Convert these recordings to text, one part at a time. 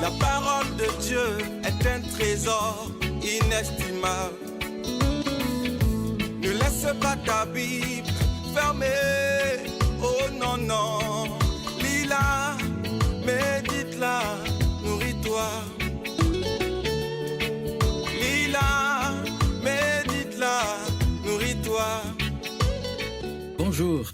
La parole de Dieu est un trésor inestimable. Ne laisse pas ta Bible fermée. Oh non, non. Lis-la, médite-la, nourris-toi. Lis-la, médite-la, nourris-toi. Bonjour.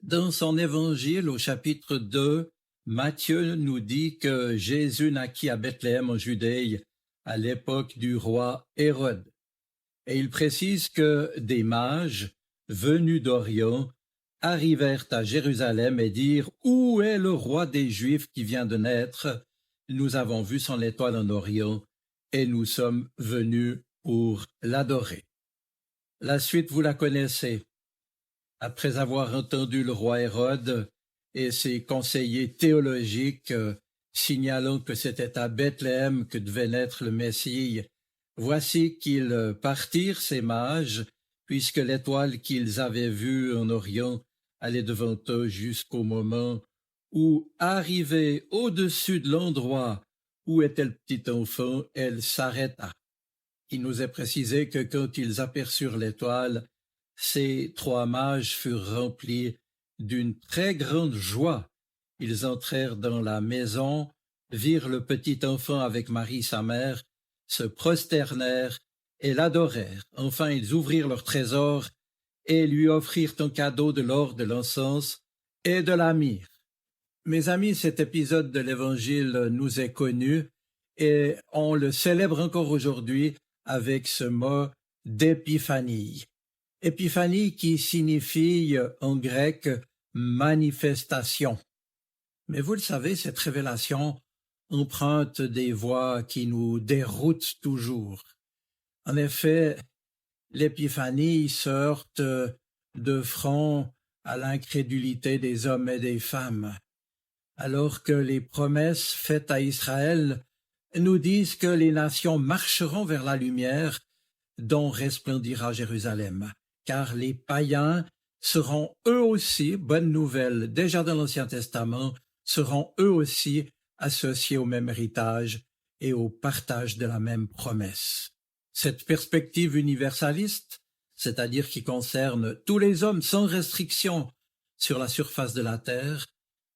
Dans son évangile au chapitre 2, Matthieu nous dit que Jésus naquit à Bethléem en Judée à l'époque du roi Hérode. Et il précise que des mages venus d'Orient arrivèrent à Jérusalem et dirent « Où est le roi des Juifs qui vient de naître? Nous avons vu son étoile en Orient et nous sommes venus pour l'adorer. » La suite, vous la connaissez. Après avoir entendu le roi Hérode et ses conseillers théologiques signalant que c'était à Bethléem que devait naître le Messie, voici qu'ils partirent, ces mages, puisque l'étoile qu'ils avaient vue en Orient allait devant eux jusqu'au moment où, arrivée au-dessus de l'endroit où était le petit enfant, elle s'arrêta. Il nous est précisé que quand ils aperçurent l'étoile, ces trois mages furent remplis d'une très grande joie. Ils entrèrent dans la maison, virent le petit enfant avec Marie sa mère, se prosternèrent et l'adorèrent. Enfin, ils ouvrirent leur trésor et lui offrirent en cadeau de l'or, de l'encens et de la myrrhe. Mes amis, cet épisode de l'Évangile nous est connu et on le célèbre encore aujourd'hui avec ce mot d'épiphanie. Épiphanie qui signifie en grec manifestation. Mais vous le savez, cette révélation emprunte des voies qui nous déroutent toujours. En effet, l'épiphanie se heurte de front à l'incrédulité des hommes et des femmes, alors que les promesses faites à Israël nous disent que les nations marcheront vers la lumière dont resplendira Jérusalem, car les païens seront eux aussi, bonne nouvelle, déjà dans l'Ancien Testament, seront eux aussi associés au même héritage et au partage de la même promesse. Cette perspective universaliste, c'est-à-dire qui concerne tous les hommes sans restriction sur la surface de la terre,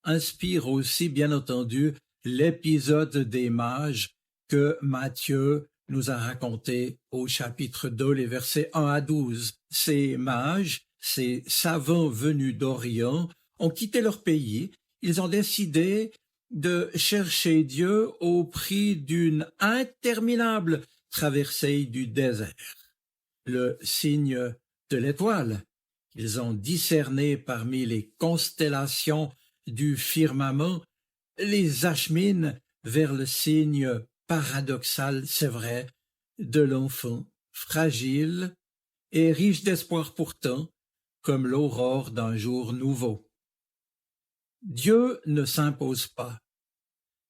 inspire aussi, bien entendu, l'épisode des mages que Matthieu nous a raconté au chapitre 2, les versets 1 à 12. Ces mages, ces savants venus d'Orient, ont quitté leur pays. Ils ont décidé de chercher Dieu au prix d'une interminable traversée du désert. Le signe de l'étoile qu'ils ont discerné parmi les constellations du firmament les achemine vers le signe paradoxal, c'est vrai, de l'enfant, fragile et riche d'espoir pourtant, comme l'aurore d'un jour nouveau. Dieu ne s'impose pas.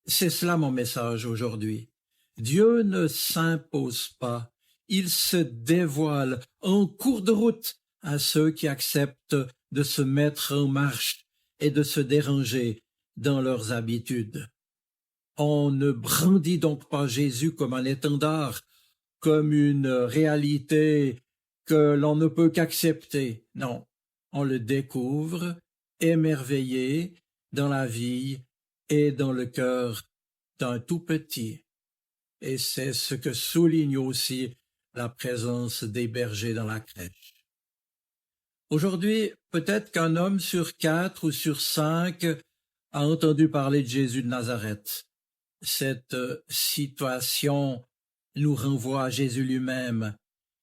C'est cela mon message aujourd'hui. Dieu ne s'impose pas. Il se dévoile en cours de route à ceux qui acceptent de se mettre en marche et de se déranger dans leurs habitudes. On ne brandit donc pas Jésus comme un étendard, comme une réalité que l'on ne peut qu'accepter. Non, on le découvre, émerveillé dans la vie et dans le cœur d'un tout petit. Et c'est ce que souligne aussi la présence des bergers dans la crèche. Aujourd'hui, peut-être qu'un homme sur 4 ou sur 5 a entendu parler de Jésus de Nazareth. Cette situation nous renvoie à Jésus lui-même,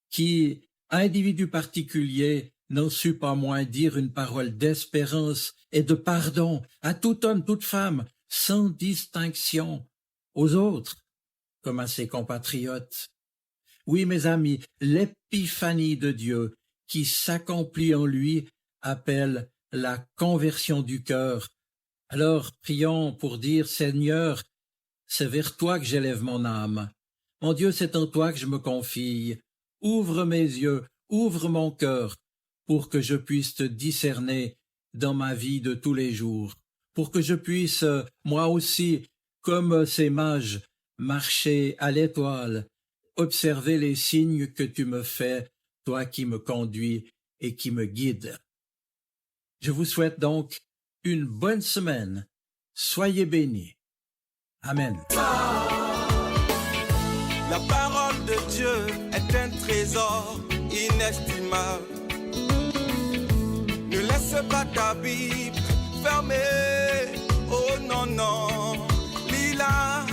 qui, individu particulier, n'en sut pas moins dire une parole d'espérance et de pardon à tout homme, toute femme, sans distinction, aux autres comme à ses compatriotes. Oui, mes amis, l'épiphanie de Dieu qui s'accomplit en lui appelle la conversion du cœur. Alors, prions pour dire, Seigneur, c'est vers toi que j'élève mon âme. Mon Dieu, c'est en toi que je me confie. Ouvre mes yeux, ouvre mon cœur, pour que je puisse te discerner dans ma vie de tous les jours, pour que je puisse, moi aussi, comme ces mages, marcher à l'étoile, observer les signes que tu me fais, toi qui me conduis et qui me guides. Je vous souhaite donc une bonne semaine. Soyez bénis. Amen. La parole de Dieu est un trésor inestimable. Ne laisse pas ta Bible fermée. Oh non, non. Lis-la